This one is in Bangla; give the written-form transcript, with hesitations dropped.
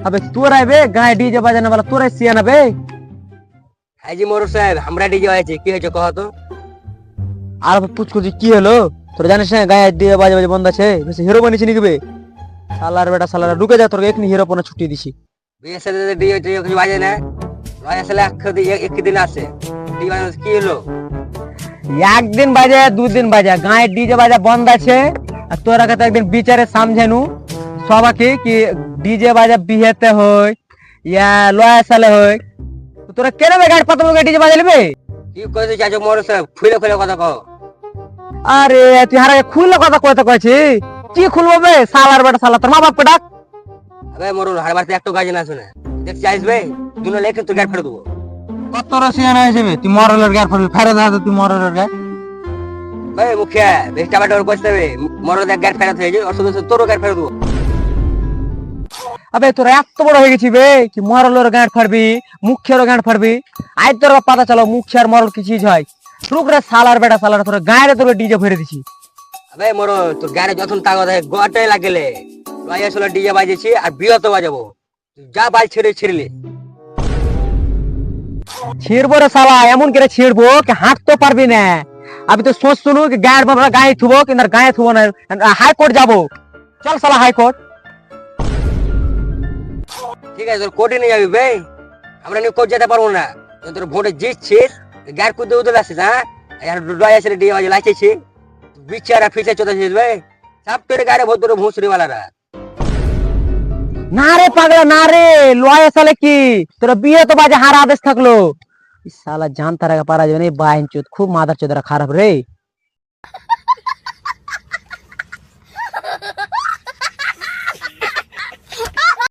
अबे तोरा बे गाय डीजे बजाने वाला तोरा सियाना बे। এই যে মোর সাহেব আমরা ডিজে হয়েছে কি হয়েছে কহ তো। আর পুছ করছি কি হলো তোরা জানিস না গায়ে ডিজে বাজে বাজে বন্ধ আছে বেশি হিরো বানিয়েছি নাকি বে। শালার বেটা শালারা ঢুকে যা তোর এখনি হিরো পনা ছুটি দিছি। বিয়ের সাথে ডিজে টিজে কিছু বাজে না রয় আসলে এক দিন আসে ডিজে বাজে কি হলো। একদিন বাজে দুদিন বাজে গায়ে ডিজে বাজা বন্ধ আছে আর তোরা কাছে একদিন বিচারে সামঝেনু সবাকে কি ডিজে বাজা বিহেতে হয় ইয়া লয়া সালে হয় তোরা কেন বে গাড়ি পাতল ডিজে বাজালিবে। কি কইতে চাইছো মোর সাহেব খুলে খুলে কথা কও। আরে তুই হারা খুললে কথা কইতে কইছি কি খুলবো বে শালার বেটা শালা তোর মা বাপকে ডাক। আবে মোর হার বাড়িতে একটু গাজে না শুনে দেখছি আসবে দুনো লেখে তো গাড়ি ফেলে দেবো। কত রসিয়ানা হিসেবে তুই মরলের গাড়ি ফেরবি ফেরে দা তুই মরলের গাড়ি। ভাই মুখিয়া বেশটা বাটা ওর কইতে হবে মোর গাড়ি ফেরত হয়ে যায় ওর সাথে তোর গাড়ি ফেলে দেবো। আবে তোরা এত বড় হয়ে গেছি বে কি মরলের গাড়ি ফাড়বি মুখের গাড়ি ফাড়বি আজ তোর পাতা চলো মুখে আর মরল কি চিজ হয় রুক রে শালার বেটা শালার তোর গায়ে তোর ডিজে ভরে দিছি। আবে মোর তোর গাড়ি যখন তাগত হয় গোটাই লাগলে রয় আসলে ডিজে বাজেছি আর বিয়ত বাজাবো যা বাল ছেড়ে ছিড়লি। ছিড়বো রে শালা এমন করে ছিড়বো কি হাঁটতে পারবি না। আমি তো সোচ শুনু কি গায়ের বাবা গায়ে থুবো কিন্তু গায়ে থুবো না হাইকোর্ট যাবো চল শালা হাইকোর্ট। ঠিক আছে তোর কোর্টে নিয়ে যাবি বে আমরা নিয়ে কোর্ট যেতে পারবো না তোর ভোটে জিতছিস গাড়ি কুদে উদে আসছিস হ্যাঁ আর রয় আসলে ডিজে বাজে লাইছেছি বিচারা ফিসে চলেছিস বে সব তোর গাড়ি ভোট তোর ভুসরি বালারা। না রে পাগলা না রে লয় সালে কি তোরা বিয়ে তো বাজে হার আদেশ থাকলো শালা জান তারা পারা যাবে না বাহিন চোদ খুব মাদার চোদরা খারাপ রে।